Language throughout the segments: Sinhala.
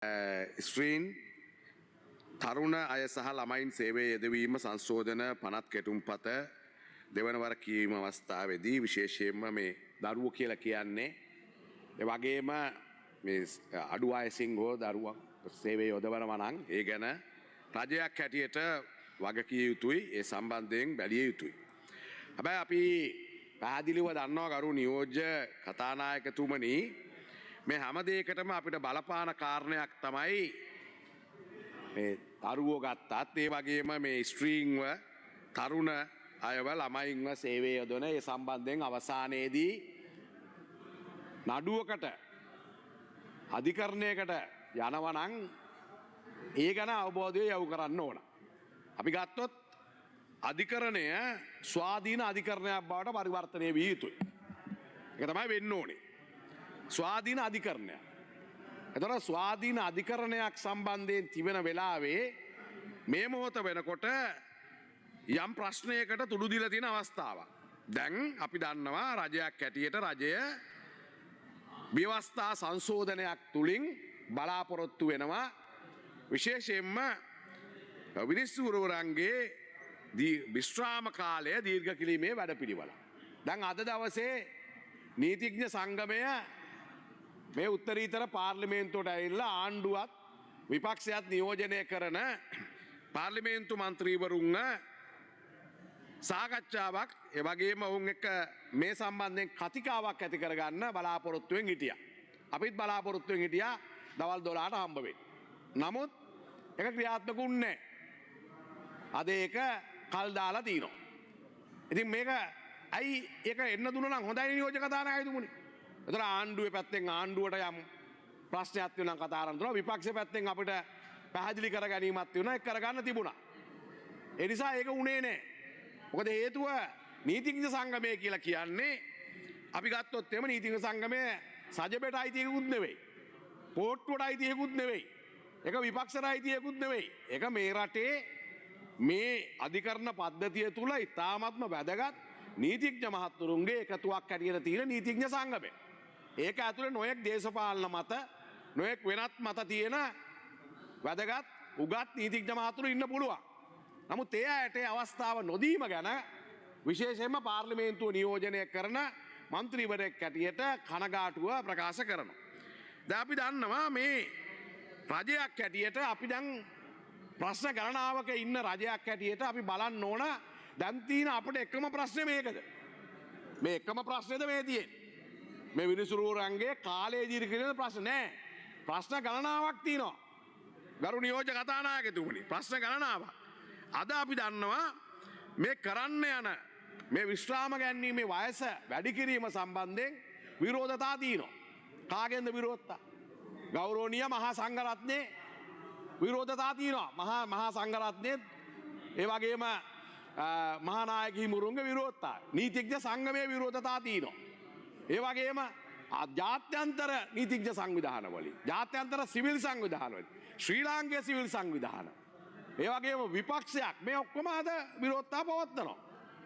ස්ත්‍රීන් තරුණ අය සහ ළමයින් සේවයේ යෙදවීම සංශෝධන පනත් කෙටුම්පත දෙවනවර කියවීම අවස්ථාවේදී විශේෂයෙන්ම මේ දරුවෝ කියලා කියන්නේ ඒ වගේම මේ අඩු වයසින් හෝ දරුවා සේවයේ යොදවනවා නම් ඒ ගැන රජයක් හැටියට වගකිය යුතුයි, ඒ සම්බන්ධයෙන් බැලිය යුතුයි. හැබැයි අපි පැහැදිලිව දන්නවා ගරු නියෝජ්‍ය කතානායකතුමනි, මේ හැම දෙයකටම අපිට බලපාන කාරණයක් තමයි මේ දරුවෝ ගත්තත් ඒ වගේම මේ ස්ත්‍රීන්ව තරුණ අයව ළමයින්ව සේවයේ යොදවන ඒ සම්බන්ධයෙන් අවසානයේදී නඩුවකට අධිකරණයකට යනවා නම් ඒ ගැන අවබෝධය යොමු කරන්න ඕන. අපි ගත්තොත් අධිකරණය ස්වාධීන අධිකරණයක් බවට පරිවර්තනය විය යුතුයි. ඒක තමයි වෙන්න ඕනේ. ස්වාධීන අධිකරණයක්. එතකොට ස්වාධීන අධිකරණයක් සම්බන්ධයෙන් තිබෙන වෙලාවේ මේ මොහොත වෙනකොට යම් ප්‍රශ්නයකට තුඩු දීලා තියෙන අවස්ථාවක්. දැන් අපි දන්නවා රජයක් හැටියට රජය ව්‍යවස්ථා සංශෝධනයක් තුලින් බලාපොරොත්තු වෙනවා විශේෂයෙන්ම විනිසුරුවරන්ගේ විශ්‍රාම කාලය දීර්ඝ කිරීමේ වැඩපිළිවෙල. දැන් අද දවසේ නීතිඥ සංගමය මේ උත්තරීතර පාර්ලිමේන්තුවට ඇවිල්ලා ආණ්ඩුවත් විපක්ෂයත් නියෝජනය කරන පාර්ලිමේන්තු මන්ත්‍රීවරුන්ව සාකච්ඡාවක් ඒ වගේම ඔවුන් එක්ක මේ සම්බන්ධයෙන් කතිකාවක් ඇති කරගන්න බලාපොරොත්තුවෙන් හිටියා. අපිත් බලාපොරොත්තුවෙන් හිටියා දවල් 12ට හම්බ වෙන්න. නමුත් ඒක ක්‍රියාත්මක වුණේ නැහැ. අද ඒක කල් දාලා තිනවා. ඉතින් මේක ඇයි ඒක එන්න දුන්නා නම් හොඳයි නියෝජ්‍ය කතානායකතුමනි. එතන ආණ්ඩුවේ පැත්තෙන් ආණ්ඩුවට යම් ප්‍රශ්නයක් තියෙනවා කතා කරන් දුන්නා. විපක්ෂ පැත්තෙන් අපිට පැහැදිලි කර ගැනීමක් තියෙනවා. ඒක කරගන්න තිබුණා. ඒ නිසා ඒක උනේ නැහැ. මොකද හේතුව නීතිඥ සංගමය කියලා කියන්නේ අපි ගත්තොත් එම නීතිඥ සංගමය සජබෙට අයිතියකුත් නෙවෙයි. පොට්ටුවට අයිතියකුත් නෙවෙයි. ඒක විපක්ෂයට අයිතියකුත් නෙවෙයි. ඒක මේ රටේ මේ අධිකරණ පද්ධතිය තුල ඉතාමත්ම වැදගත් නීතිඥ මහත්තුරුන්ගේ එකතුවක් හැටියට තියෙන නීතිඥ සංගමය. ඒක ඇතුලේ නොයෙක් දේශපාලන මත නොයෙක් වෙනත් මත තියෙන වැදගත් උගත් නීතිඥ මහත්තුරු ඉන්න පුළුවන්. නමුත් ඒ ඇයට අවස්ථාව නොදීම ගැන විශේෂයෙන්ම පාර්ලිමේන්තුව නියෝජනය කරන මන්ත්‍රීවරයෙක් හැටියට කනගාටුව ප්‍රකාශ කරනවා. දැන් අපි දන්නවා මේ රජයක් හැටියට අපි දැන් ප්‍රශ්න ගණනාවක ඉන්න රජයක් හැටියට අපි බලන්න ඕන දැන් තියෙන අපිට එකම ප්‍රශ්නේ මේකද? මේ එකම ප්‍රශ්නේද මේ තියෙන්නේ? මේ විනිසුරුවරන්ගේ කාලය දීර්ඝ කිරීමේ ප්‍රශ්න නෑ. ප්‍රශ්න ගණනාවක් තියෙනවා. ගරු නියෝජ්‍ය කතානායකතුමනි, ප්‍රශ්න ගණනාවක්. අද අපි දන්නවා මේ කරන්න යන මේ විශ්‍රාම ගැනීමේ වයස වැඩි කිරීම සම්බන්ධයෙන් විරෝධතා තියෙනවා. කාගෙන්ද විරෝධතා? ගෞරවනීය මහා සංඝරත්නයේ විරෝධතා තියෙනවා. මහා සංඝරත්නයේ ඒ වගේම මහානායක හිමිවරුන්ගේ විරෝධතා, නීතිඥ සංගමයේ විරෝධතා තියෙනවා. ඒ වගේම ජාත්‍යන්තර නීතිඥ සංවිධානවලින්, ජාත්‍යන්තර සිවිල් සංවිධානවලින්, ශ්‍රී ලාංකේය සිවිල් සංවිධාන, ඒ වගේම විපක්ෂයක් මේ ඔක්කොම අද විරෝධතා පවත්වනවා.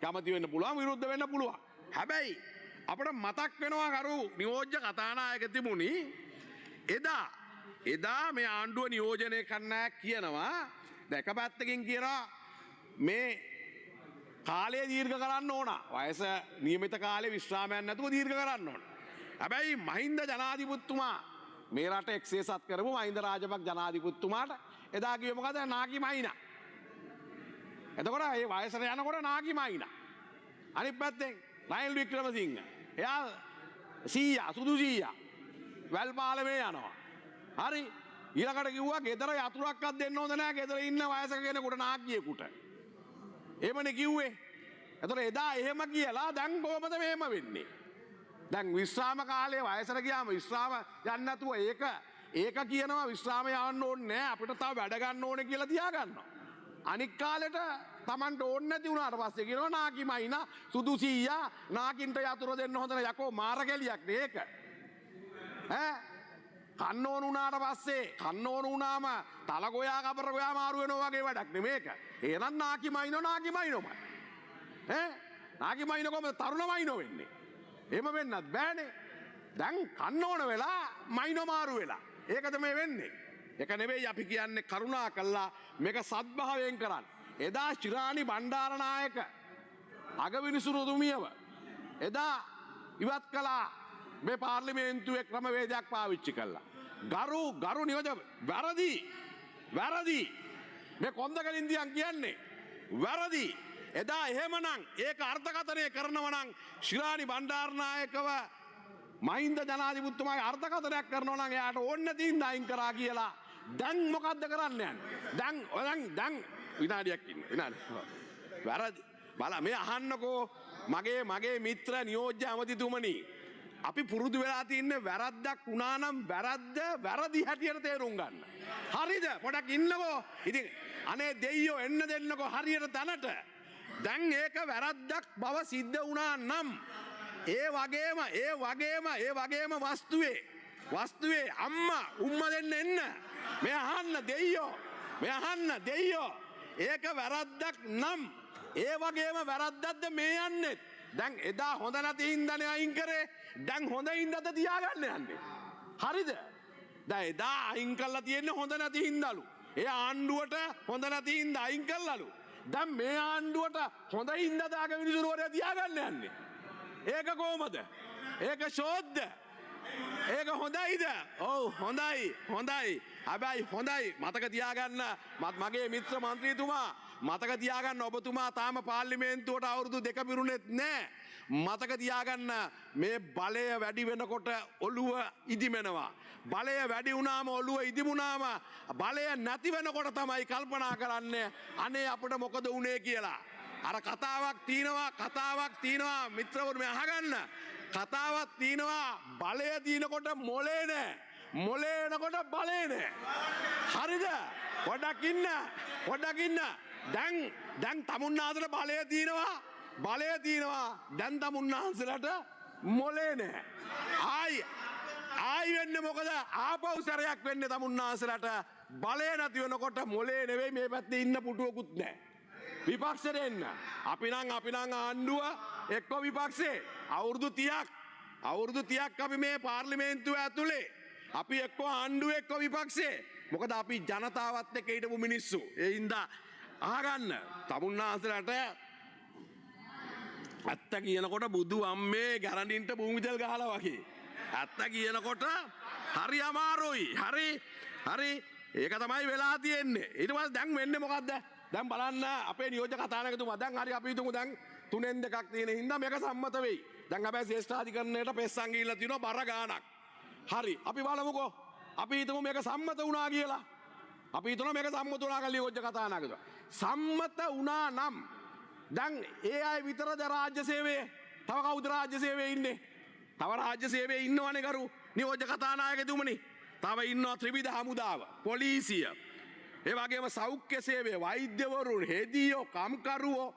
කැමති වෙන්න පුළුවන්, විරුද්ධ වෙන්න පුළුවන්. හැබැයි අපිට මතක් වෙනවා කරු නියෝජ්‍ය කතානායකතුමුනි, එදා මේ ආණ්ඩුව නියෝජනය කරන්න කියනවා දැක පැත්තකින් කියනවා මේ කාලය දීර්ඝ කරන්න ඕන. වයස නියමිත කාලේ විශ්‍රාමයක් නැතුව දීර්ඝ කරන්න ඕන. හැබැයි මහින්ද ජනාධිපතිතුමා මේ රට එක්සේසත් කරපු මහින්ද රාජපක්ෂ ජනාධිපතිතුමාට එදා කිව්වේ මොකද? නාකි මයිනා. එතකොට මේ වයසට යනකොට නාකි මයිනා. අනිත් පැත්තෙන් රනිල් වික්‍රමසිංහ එයා සීයා සුදු සීයා වැල්පාලමේ යනවා. හරි. ඊළඟට කිව්වා ගෙදර යතුරක්වත් දෙන්න හොඳ නැහැ ගෙදර ඉන්න වයසක කෙනෙකුට නාකියෙකුට. එහෙමනේ කිව්වේ. එතකොට එදා එහෙම කියලා දැන් කොහොමද මෙහෙම වෙන්නේ? දැන් විශ්‍රාම කාලයේ වයසට ගියාම විශ්‍රාම යන්න නැතුව ඒක කියනවා විශ්‍රාම යවන්න ඕනේ නැහැ අපිට තව වැඩ ගන්න ඕනේ කියලා තියා ගන්නවා. අනික් කාලෙට Tamanට ඕනේ නැති වුණාට පස්සේ කියනවා නාකි මයිනා සුදු සීයා නාකින්ට යතුරු දෙන්න හොඳ නැහැ යකෝ මාර ගැලියක් නේ ඒක. කන්න ඕන වුණාට පස්සේ කන්න ඕන වුණාම තල ගෝයා කබර ගෝයා මාරු වෙනවා වගේ වැඩක් නෙමේක. එහෙනම් නාකි මයිනෝමයි. නාකි මයිනෝ කොහමද තරුණ මයිනෝ වෙන්නේ? එහෙම වෙන්නත් බෑනේ. දැන් කන්න ඕන වෙලා මයිනෝ මාරු වෙලා. ඒකද මේ වෙන්නේ. එක නෙවෙයි අපි කියන්නේ කරුණා කළා මේක සද්භාවයෙන් කරන්න. එදා ශිරාණි බණ්ඩාරනායක අගවිනිසුරුතුමියව එදා ඉවත් කළා මේ පාර්ලිමේන්තුවේ ක්‍රමවේදයක් පාවිච්චි කළා. ගරු නියෝජ්‍ය වැරදි මේ කොන්දකලින්දියන් කියන්නේ වැරදි. එදා එහෙමනම් ඒක අර්ථකථනය කරනවා නම් ශිරාණි බණ්ඩාරනායකව මහින්ද ජනාධිපතිතුමාගේ අර්ථකථනයක් කරනවා නම් එයාට ඕන්න තින් අයින් කරා කියලා දැන් මොකද්ද කරන්න යන්නේ? දැන් විනාඩියක් ඉන්න. වැරදි. බලා මේ අහන්නකෝ මගේ මිත්‍ර නියෝජ්‍ය ඇමතිතුමනි. අපි පුරුදු වෙලා තින්නේ වැරද්දක් වුණා නම් වැරදි හැටියට තේරුම් ගන්න. හරිද? පොඩක් ඉන්නකෝ. ඉතින් අනේ දෙයියෝ එන්න දෙන්නකෝ හරියට තැනට. දැන් ඒක වැරද්දක් බව සිද්ධ වුණා නම් ඒ වගේම වස්තුවේ අම්මා දෙන්න එන්න. මේ අහන්න දෙයියෝ. ඒක වැරද්දක් නම් ඒ වගේම වැරද්දක්ද මේ යන්නේ? දැන් එදා හොඳ නැති හින්දානේ අයින් කරේ. දැන් හොඳ හින්දාද තියාගන්න යන්නේ. හරිද? දැන් එදා අයින් කළා තියෙන්නේ හොඳ නැති හින්දාලු. ඒ ආණ්ඩුවට හොඳ නැති හින්දා අයින් කළාලු. දැන් මේ ආණ්ඩුවට හොඳ හින්දාද අගවිනිසුරුවරයා තියාගන්න යන්නේ. ඒක කොහමද? ඒක ෂෝද්ද? ඒක හොඳයිද? ඔව් හොඳයි. හැබැයි හොඳයි මතක තියාගන්න මගේ මිත්‍ර මන්ත්‍රීතුමා මතක තියාගන්න ඔබතුමා තාම පාර්ලිමේන්තුවට අවුරුදු 2 පිරුණෙත් නෑ. මතක තියාගන්න මේ බලය වැඩි වෙනකොට ඔළුව ඉදිමෙනවා. බලය වැඩි වුණාම ඔළුව ඉදිමුණාම බලය නැති වෙනකොට තමයි කල්පනා කරන්නේ අනේ අපිට මොකද වුනේ කියලා. අර කතාවක් තියෙනවා මිත්‍රවරු මේ අහගන්න. කතාවක් තියෙනවා බලය තියෙනකොට මොලේ නෑ. මොලේ එනකොට බලේ නෑ. හරිද? පොඩ්ඩක් ඉන්න. දැන් තමුන්නාන්සලට බලය තියෙනවා. දැන් තමුන්නාන්සලට මොලේ නෑ. ආයි වෙන්නේ මොකද? ආපහු සැරයක් වෙන්නේ තමුන්නාන්සලට බලය නැති වෙනකොට මොලේ නෙවෙයි මේ පැත්තේ ඉන්න පුටුවකුත් නෑ. විපක්ෂයට එන්න. අපි නම් ආණ්ඩුව එක්ක විපක්ෂේ අවුරුදු 30ක් අපි මේ පාර්ලිමේන්තුව ඇතුලේ අපි එක්ක ආණ්ඩුව එක්ක විපක්ෂේ. මොකද අපි ජනතාවත් එක්ක හිටපු මිනිස්සු. ඒ හින්දා අහගන්න තමුන්නාන්සලට ඇත්ත කියනකොට බුදු අම්මේ ගැරඬින්ට භූමිතෙල් ගහලා වගේ. ඇත්ත කියනකොට හරි අමාරුයි. හරි ඒක තමයි වෙලා තියෙන්නේ. ඊට පස්සේ දැන් වෙන්නේ මොකද්ද? දැන් බලන්න අපේ නියෝජ්‍ය කතානායකතුමා දැන් හරි අපි හිතමු දැන් 3න් 2ක් තියෙන හින්දා මේක සම්මත වෙයි. දැන් හැබැයි ශ්‍රේෂ්ඨාධිකරණයට පෙස්සන් ගිහිල්ලා තියෙනවා බර ගාණක්. හරි අපි බලමුකෝ. අපි හිතමු මේක සම්මත වුණා කියලා. අපි හිතනවා මේක සම්මත වුණා කියලා නියෝජ්‍ය කතානායකතුමා. සම්මත වුණා නම් දැන් ඒ අය විතරද රාජ්‍ය සේවයේ? තව කවුද රාජ්‍ය සේවයේ ඉන්නේ? තව රාජ්‍ය සේවයේ ඉන්නවනේ කරු නියෝජ්‍ය කතානායකතුමනි. තව ඉන්නවා ත්‍රිවිධ හමුදාව, පොලිසිය. ඒ වගේම සෞඛ්‍ය සේවය, වෛද්‍යවරුන්, හෙදියෝ, කම්කරුවෝ.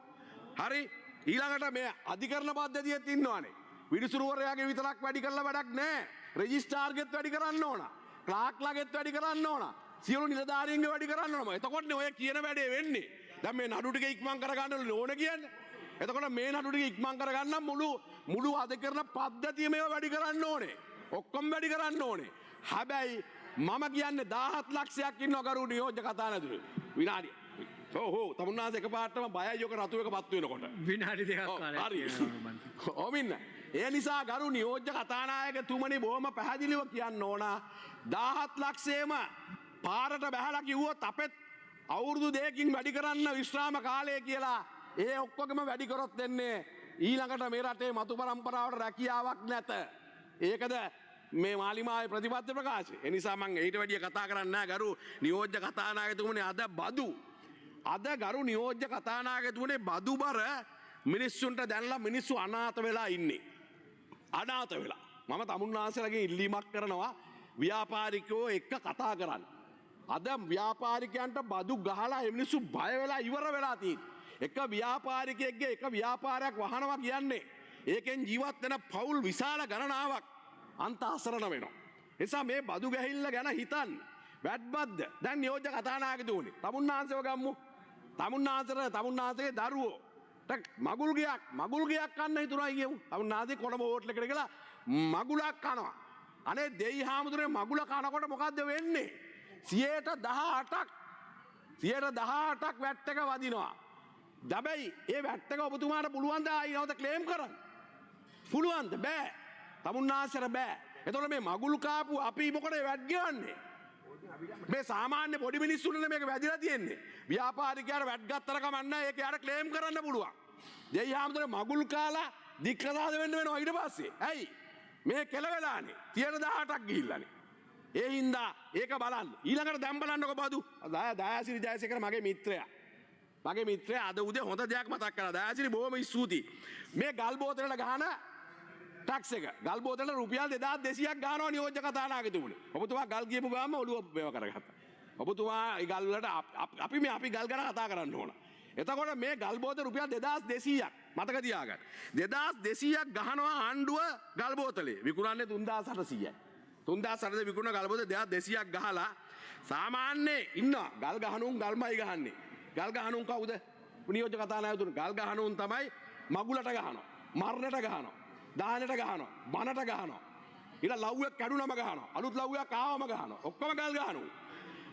හරි ඊළඟට මේ අධිකරණ පද්ධතියෙත් ඉන්නවනේ. විනිසුරුවරයාගේ විතරක් වැඩි කරලා වැඩක් නැහැ. රෙජිස්ට්‍රාර්ගෙත් වැඩි කරන්න ඕන. ක්ලාර්ක්ලාගෙත් වැඩි කරන්න ඕන. සියලු නිලධාරීන්ගේ වැඩි කරන්න ඕන. එතකොටනේ ඔය කියන වැඩේ වෙන්නේ. දැන් මේ නඩු ටික ඉක්මන් කරගන්න ඕන කියන්නේ. එතකොට මේ නඩු ටික ඉක්මන් කරගන්න මුළු අධිකරණ පද්ධතියම වැඩි කරන්න ඕනේ. ඔක්කොම වැඩි කරන්න ඕනේ. හැබැයි මම කියන්නේ 17 ලක්ෂයක් ඉන්නවා කරු නියෝජ්‍ය කතානායකතුමනි. විනාඩිය. ඔව් තමුන්නාස එකපාරටම බයයි ඔක රතු එකපත් වෙනකොට. විනාඩි දෙකක් කාලයක් තියෙනවා. ඔමින්න. ඒ නිසා කරු නියෝජ්‍ය කතානායකතුමනි බොහොම පැහැදිලිව කියන්න ඕන 17 ලක්ෂයේම පාරට බහැලා කිව්වොත් අපෙත් අවුරුදු 2කින් වැඩි කරන්න විශ්‍රාම කාලය කියලා ඒ ඔක්කොගෙම වැඩි කරොත් දෙන්නේ ඊළඟට මේ රටේ මතු පරම්පරාවට රැකියාවක් නැත. ඒකද මේ මාලිමාවේ ප්‍රතිපත්ති ප්‍රකාශය. ඒ නිසා මම ඊට වැඩිය කතා කරන්නේ නැහැ ගරු නියෝජ්‍ය කතානායකතුමනි. අද ගරු නියෝජ්‍ය කතානායකතුමනි බදු බර මිනිස්සුන්ට දැන්ලා මිනිස්සු අනාථ වෙලා ඉන්නේ. අනාථ වෙලා. මම තමුන්නාන්සලගේ ඉල්ලීමක් කරනවා ව්‍යාපාරිකයෝ එක්ක කතා කරන්න. අද ව්‍යාපාරිකයන්ට බදු ගහලා ඒ මිනිස්සු බය වෙලා ඉවර වෙලා තියෙන්නේ. එක ව්‍යාපාරිකයෙක්ගේ එක ව්‍යාපාරයක් වහනවා කියන්නේ ඒකෙන් ජීවත් වෙන පවුල් විශාල ගණනාවක් අන්ත අසරණ වෙනවා. නිසා මේ බදු ගැහිල්ල ගැන හිතන්න. වැට්බද්ද දැන් නියෝජ්‍ය කතානායකතුමනි තමුන්නාන්සේව ගම්මු. තමුන්නාන්සේගේ දරුවෝ මගුල් ගයක් කන්න හිතුණා කියමු. තමුන්නාන්සේ කොළඹ හෝටලෙකට ගිහලා මගුලක් කනවා. අනේ දෙයි හාමුදුරනේ මගුල කනකොට මොකද්ද වෙන්නේ? 18ක් වැට් එක වදිනවා. දැබැයි ඒ වැට් එක ඔබතුමාට පුළුවන් ද ආයි නැවත ක්ලේම් කරන්න? පුළුවන්ද? බෑ. තමුන්නාසර බෑ. එතකොට මේ මගුල් කාපු අපි මොකටද වැට් ගෙවන්නේ? මේ සාමාන්‍ය පොඩි මිනිස්සුන්ට මේක වැදිලා තියෙන්නේ. ව්‍යාපාරිකයාට වැට් ගත්තර කමක් නැහැ. ඒක යාට ක්ලේම් කරන්න පුළුවන්. දෙයි හාමුදුරනේ මගුල් කාලා දික්කසාද වෙන්න වෙනවා ඊට පස්සේ. ඇයි? මේ කෙලවෙලානේ 18ක් ගිහිල්ලානේ. ඒ හින්දා ඒක බලන්න. ඊළඟට දැන් බලන්නකො බදු. දයාසිරි ජයසේකර මගේ මිත්‍රයා. මගේ මිත්‍රයා අද උදේ හොඳ දෙයක් මතක් කරලා. දයාසිරි බොහොම ස්තුතියි. මේ ගල් බෝතලට ගහන ටැක්ස් එක. ගල් බෝතලට රුපියල් 2200ක් ගහනවා නියෝජ්‍ය කතානායකතුමනි. ඔබතුමා ගල් ගියපු ගාම ඔළුව මේව කරගත්තා. ඔබතුමා ඒ ගල් වලට අපි ගල් ගැන කතා කරන්න ඕන. එතකොට මේ ගල් බෝතල රුපියල් 2200ක් මතක තියාගන්න. 2200ක් ගහනවා ආණ්ඩුව ගල් බෝතලේ. විකුණන්නේ 3800යි. 3800 විකුණන ගල් බෝතල 2200ක් ගහලා සාමාන්‍යයෙන් ඉන්නවා ගල් ගහනුන් ගල්මයි ගහන්නේ. ගල් ගහනුන් කවුද? නියෝජ්‍ය කතානායකතුමනි. ගල් ගහනුන් තමයි මගුලට ගහනවා. මරණට ගහනවා. දාහනට ගහනවා. බනට ගහනවා. ඊට ලව්වක් කැඩුනම ගහනවා. අලුත් ලව්වක් ආවම ගහනවා. ඔක්කොම ගල් ගහනවා.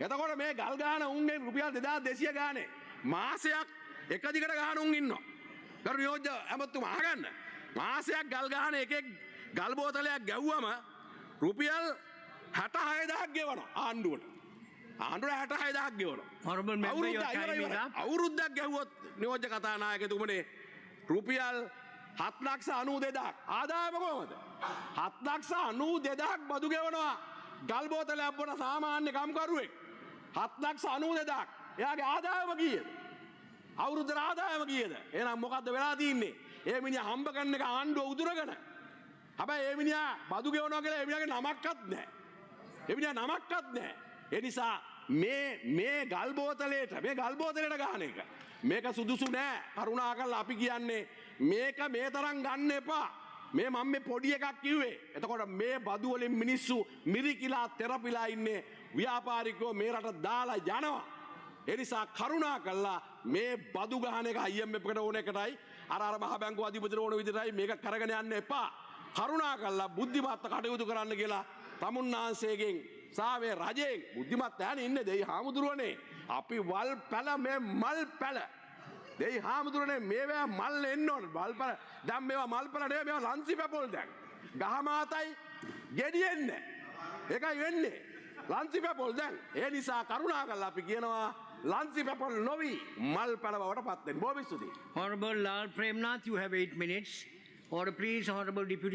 එතකොට මේ ගල් ගහන උන්ගෙන් රුපියල් 2200 ගානේ මාසයක් එක දිගට ගහන උන් ඉන්නවා. කරු නියෝජ්‍ය ඇමතුමා අහගන්න. මාසයක් ගල් ගහන එකෙක් ගල් බෝතලයක් ගැව්වම රුපියල් 66000ක් ගෙවනවා ආණ්ඩුවට. ආණ්ඩුවට 66000ක් ගෙවනවා. Honorable member, your time is up. අවුරුද්දක් ගැව්වොත් නියෝජ්‍ය කතානායකතුමනේ රුපියල් 7,92,000 ආදායම කොහොමද? 7,92,000ක් බදු ගෙවනවා ගල් බෝතලයක් බොන සාමාන්‍ය කම්කරුවෙක්. 7,92,000ක්. එයාගේ ආදායම කීයද? අවුරුද්දට ආදායම කීයද? එහෙනම් මොකද්ද වෙලා තින්නේ? ඒ මිනිහා හම්බ කරන එක ආණ්ඩුව උදුරගෙන. හැබැයි ඒ මිනිහා බදු ගෙවනවා කියලා ඒ මිනිහාගේ නමක්වත් නැහැ. ඒ මිනිහා නමක්වත් නැහැ. ඒ නිසා මේ ගල් බෝතලයට ගහන එක මේක සුදුසු නෑ. කරුණාකරලා අපි කියන්නේ මේක මේ තරම් ගන්න එපා. මේ මම මේ පොඩි එකක් කිව්වේ. එතකොට මේ බදු වලින් මිනිස්සු මිරිකිලා තෙරපිලා ඉන්නේ. ව්‍යාපාරිකයෝ මේ රට දාලා යනවා. ඒ නිසා කරුණාකරලා මේ බදු ගහන එක IMF එකට ඕන එකටයි අර මහ බැංකුව අධිපතිට ඕන විදිහටයි මේක කරගෙන යන්න එපා. කරුණාකරලා බුද්ධිමත්ව කටයුතු කරන්න කියලා තමුන්නාන්සේගෙන් සාවේ රජයෙන් බුද්ධිමත් ඈන ඉන්නේ දෙයි හාමුදුරුවනේ. අපි වල් පැල මේ මල් පැල දෙයි හාමුදුරුවනේ මේවා මල් එන්න ඕන. වල් පැල දැන් මේවා මල් පැල නෙවෙයි මේවා ලන්සි පැපොල් දැන්. ගහමාතයි ගෙඩියෙන්නේ. ඒකයි වෙන්නේ. ලන්සි පැපොල් දැන්. ඒ නිසා කරුණාකරලා අපි කියනවා ලන්සි පැපොල් නොවි මල් පැල බවට පත් වෙන්න. බොහොම ස්තුතියි. Honorable Lal Premnath, you have 8 minutes. Order please, Honorable Deputy